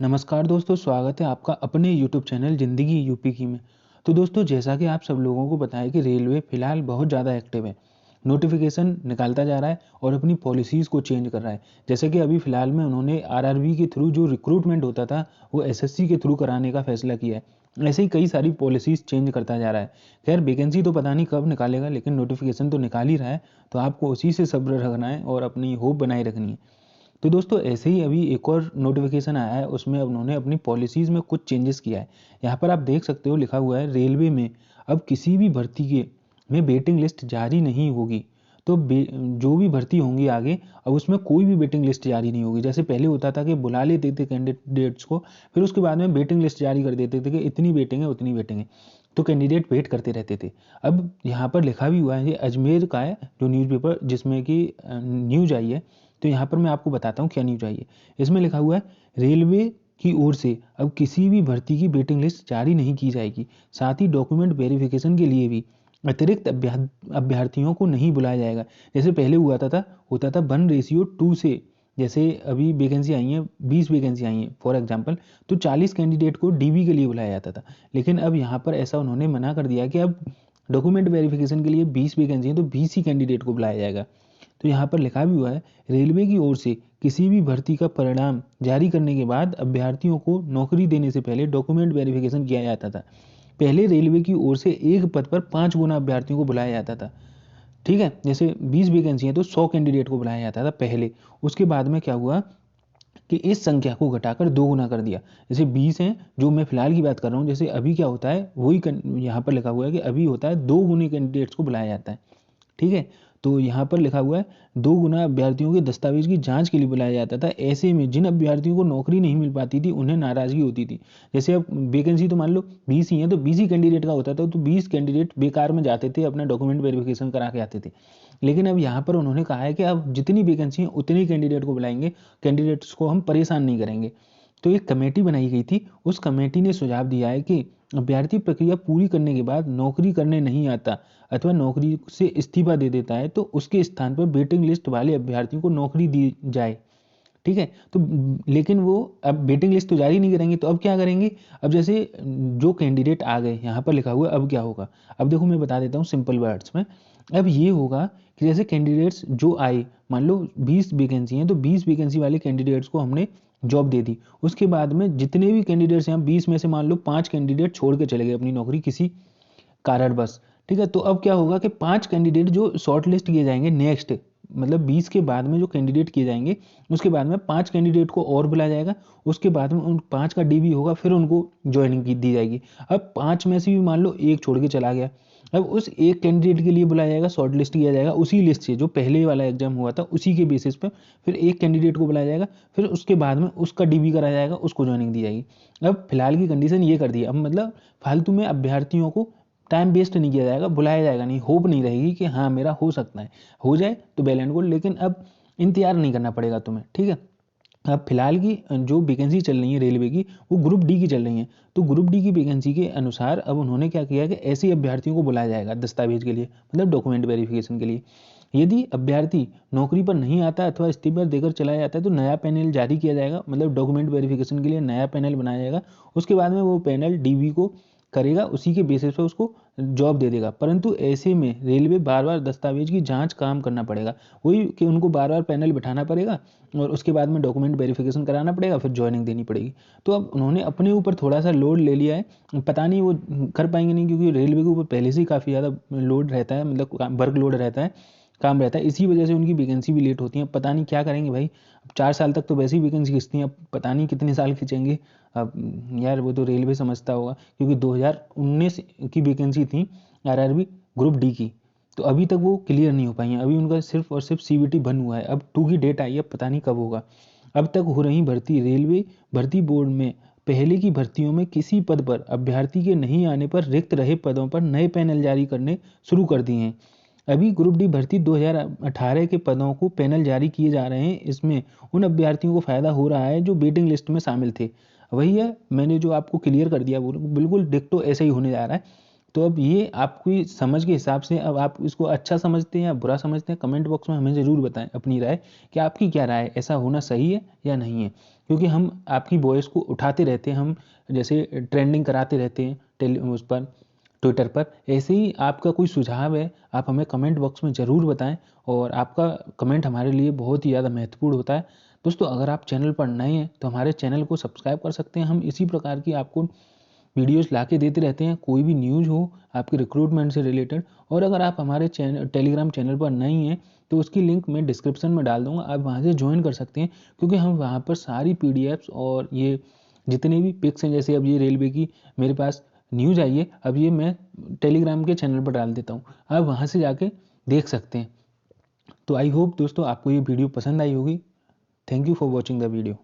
नमस्कार दोस्तों, स्वागत है आपका अपने यूट्यूब चैनल ज़िंदगी यूपी की में। तो दोस्तों, जैसा कि आप सब लोगों को पता है कि रेलवे फ़िलहाल बहुत ज़्यादा एक्टिव है। नोटिफ़िकेशन निकालता जा रहा है और अपनी पॉलिसीज़ को चेंज कर रहा है। जैसे कि अभी फ़िलहाल में उन्होंने आरआरबी के थ्रू जो रिक्रूटमेंट होता था, वो एसएससी के थ्रू कराने का फ़ैसला किया है। ऐसे ही कई सारी पॉलिसीज़ चेंज करता जा रहा है। खैर, वैकेंसी तो पता नहीं कब निकालेगा, लेकिन नोटिफ़िकेशन तो निकाल ही रहा है, तो आपको उसी से सब्र रखना है और अपनी होप बनाए रखनी है। तो दोस्तों, ऐसे ही अभी एक और नोटिफिकेशन आया है, उसमें उन्होंने अपनी पॉलिसीज़ में कुछ चेंजेस किया है। यहाँ पर आप देख सकते हो, लिखा हुआ है रेलवे में अब किसी भी भर्ती के में वेटिंग लिस्ट जारी नहीं होगी। तो जो भी भर्ती होंगी आगे, अब उसमें कोई भी वेटिंग लिस्ट जारी नहीं होगी। जैसे पहले होता था कि बुला लेते थे कैंडिडेट्स को, फिर उसके बाद में वेटिंग लिस्ट जारी कर देते थे कि इतनी वेटिंग है, उतनी वेटिंग है। तो कैंडिडेट वेट करते रहते थे। अब यहाँ पर लिखा भी हुआ है, ये अजमेर का है जो न्यूज़पेपर, जिसमें कि न्यूज़ आई है। तो यहाँ पर मैं आपको बताता हूँ क्या न्यूज आई है। इसमें लिखा हुआ है, रेलवे की ओर से अब किसी भी भर्ती की वेटिंग लिस्ट जारी नहीं की जाएगी। साथ ही डॉक्यूमेंट वेरिफिकेशन के लिए भी अतिरिक्त अभ्यर्थियों को नहीं बुलाया जाएगा। जैसे पहले होता था 1:2 से। जैसे अभी वैकेंसी आई हैं, 20 वैकेंसी आई हैं फॉर एग्जांपल, तो 40 कैंडिडेट को डीबी के लिए बुलाया जाता था। लेकिन अब यहाँ पर ऐसा उन्होंने मना कर दिया कि अब डॉक्यूमेंट वेरिफिकेशन के लिए 20 वैकेंसी हैं, तो 20 ही कैंडिडेट को बुलाया जाएगा। तो यहाँ पर लिखा भी हुआ है, रेलवे की ओर से किसी भी भर्ती का परिणाम जारी करने के बाद अभ्यर्थियों को नौकरी देने से पहले डॉक्यूमेंट वेरिफिकेशन किया जाता था। पहले रेलवे की ओर से एक पद पर 5 गुना अभ्यर्थियों को बुलाया जाता था। ठीक है, जैसे 20 वैकेंसी है तो 100 कैंडिडेट को बुलाया जाता था पहले। उसके बाद में क्या हुआ कि इस संख्या को घटाकर 2 गुना कर दिया। जैसे 20 हैं, जो मैं फिलहाल की बात कर रहा हूँ, जैसे अभी क्या होता है वही यहाँ पर लिखा हुआ है कि अभी होता है 2 गुने कैंडिडेट्स को बुलाया जाता है। ठीक है, तो यहाँ पर लिखा हुआ है 2 गुना अभ्यर्थियों के दस्तावेज की जांच के लिए बुलाया जाता था। ऐसे में जिन अभ्यर्थियों को नौकरी नहीं मिल पाती थी, उन्हें नाराजगी होती थी। जैसे अब वैकेंसी तो मान लो 20 ही है, तो 20 ही कैंडिडेट का होता था, तो 20 कैंडिडेट बेकार में जाते थे, अपना डॉक्यूमेंट वेरिफिकेशन करा के आते थे। लेकिन अब यहाँ पर उन्होंने कहा है कि अब जितनी वैकेंसी है उतनी कैंडिडेट को बुलाएंगे, कैंडिडेट्स को हम परेशान नहीं करेंगे। तो एक कमेटी बनाई गई थी, उस कमेटी ने सुझाव दिया है कि अभ्यर्थी प्रक्रिया पूरी करने के बाद नौकरी करने नहीं आता अथवा नौकरी से इस्तीफा दे देता है, तो उसके स्थान पर वेटिंग लिस्ट वाले अभ्यर्थियों को नौकरी दी जाए। ठीक है, तो लेकिन वो अब वेटिंग लिस्ट तो जारी नहीं करेंगे, तो अब क्या करेंगे। अब जैसे जो कैंडिडेट आ गए, यहाँ पर लिखा हुआ है अब क्या होगा। अब देखो, मैं बता देता हूँ सिंपल वर्ड्स में। अब ये होगा कि जैसे कैंडिडेट्स जो आए, मान लो 20 वैकेंसी हैं, तो 20 वैकेंसी वाले कैंडिडेट्स को हमने जॉब दे दी। उसके बाद में जितने भी कैंडिडेट्स हैं, 20 में से मान लो 5 कैंडिडेट छोड़ के चले गए अपनी नौकरी किसी कारणवश। ठीक है, तो अब क्या होगा कि 5 कैंडिडेट जो शॉर्ट लिस्ट किए जाएंगे नेक्स्ट, मतलब 20 के बाद में जो कैंडिडेट किए जाएंगे, उसके बाद में 5 कैंडिडेट को और बुलाया जाएगा। उसके बाद में उन 5 का डीबी होगा, फिर उनको ज्वाइनिंग दी जाएगी। अब 5 में से भी मान लो एक छोड़ के चला गया, अब उस एक कैंडिडेट के लिए बुलाया जाएगा, शॉर्ट लिस्ट किया जाएगा उसी लिस्ट से जो पहले वाला एग्जाम हुआ था, उसी के बेसिस पे फिर एक कैंडिडेट को बुलाया जाएगा, फिर उसके बाद में उसका डीबी कराया जाएगा, उसको ज्वाइनिंग दी जाएगी। अब फिलहाल की कंडीशन ये कर दी है, अब मतलब फालतू में अभ्यर्थियों को टाइम वेस्ट नहीं किया जाएगा, बुलाया जाएगा नहीं, होप नहीं रहेगी कि हाँ मेरा हो सकता है, हो जाए तो वेल एंड गुड, लेकिन अब इंतजार नहीं करना पड़ेगा तुम्हें। ठीक है, अब फिलहाल की जो वैकेंसी चल रही है रेलवे की, वो ग्रुप डी की चल रही है। तो ग्रुप डी की वैकेंसी के अनुसार अब उन्होंने क्या किया कि ऐसे अभ्यर्थियों को बुलाया जाएगा दस्तावेज के लिए, मतलब डॉक्यूमेंट वेरिफिकेशन के लिए। यदि अभ्यर्थी नौकरी पर नहीं आता अथवा इस्तीफा देकर चला जाता है, तो नया पैनल जारी किया जाएगा, मतलब डॉक्यूमेंट वेरिफिकेशन के लिए नया पैनल बनाया जाएगा। उसके बाद में वो पैनल डीवी को करेगा, उसी के बेसिस पर उसको जॉब दे देगा। परंतु ऐसे में रेलवे बार बार दस्तावेज की जांच काम करना पड़ेगा, वही कि उनको बार बार पैनल बिठाना पड़ेगा और उसके बाद में डॉक्यूमेंट वेरिफिकेशन कराना पड़ेगा, फिर ज्वाइनिंग देनी पड़ेगी। तो अब उन्होंने अपने ऊपर थोड़ा सा लोड ले लिया है, पता नहीं वो कर पाएंगे नहीं, क्योंकि रेलवे के ऊपर पहले से ही काफ़ी ज़्यादा लोड रहता है, मतलब वर्क लोड रहता है, काम रहता है। इसी वजह से उनकी वैकेंसी भी लेट होती है। पता नहीं क्या करेंगे भाई, अब 4 साल तक तो वैसे ही वैकेंसी खिंचती हैं, अब पता नहीं कितने साल खींचेंगे। अब यार वो तो रेलवे समझता होगा, क्योंकि 2019 की वैकेंसी थी आरआरबी ग्रुप डी की, तो अभी तक वो क्लियर नहीं हो पाई हैं। अभी उनका सिर्फ और सिर्फ सीवीटी बन हुआ है, अब 2 की डेट आई है, पता नहीं कब होगा। अब तक हो रही भर्ती, रेलवे भर्ती बोर्ड में पहले की भर्तियों में किसी पद पर अभ्यर्थी के नहीं आने पर रिक्त रहे पदों पर नए पैनल जारी करने शुरू कर दिए हैं। अभी ग्रुप डी भर्ती 2018 के पदों को पैनल जारी किए जा रहे हैं। इसमें उन अभ्यर्थियों को फायदा हो रहा है जो वेटिंग लिस्ट में शामिल थे। वही है, मैंने जो आपको क्लियर कर दिया वो बिल्कुल डिक्टो ऐसे ही होने जा रहा है। तो अब ये आपकी समझ के हिसाब से, अब आप इसको अच्छा समझते हैं या बुरा समझते हैं, कमेंट बॉक्स में हमें ज़रूर बताएं अपनी राय कि आपकी क्या राय है, ऐसा होना सही है या नहीं है। क्योंकि हम आपकी वॉइस को उठाते रहते हैं, हम जैसे ट्रेंडिंग कराते रहते हैं उस पर ट्विटर पर। ऐसे ही आपका कोई सुझाव है, आप हमें कमेंट बॉक्स में ज़रूर बताएं, और आपका कमेंट हमारे लिए बहुत ही ज़्यादा महत्वपूर्ण होता है। दोस्तों, अगर आप चैनल पर नए हैं तो हमारे चैनल को सब्सक्राइब कर सकते हैं। हम इसी प्रकार की आपको वीडियोस लाके देते रहते हैं, कोई भी न्यूज़ हो आपके रिक्रूटमेंट से रिलेटेड। और अगर आप हमारे टेलीग्राम चैनल पर नहीं हैं तो उसकी लिंक मैं डिस्क्रिप्शन में डाल दूंगा, आप वहाँ से ज्वाइन कर सकते हैं, क्योंकि हम वहाँ पर सारी PDFs और ये जितने भी पिक्स हैं, जैसे अब ये रेलवे की मेरे पास न्यूज़ आई है, अब ये मैं टेलीग्राम के चैनल पर डाल देता हूँ, आप वहाँ से जाके देख सकते हैं। तो आई होप दोस्तों आपको ये वीडियो पसंद आई होगी। Thank you for watching the video.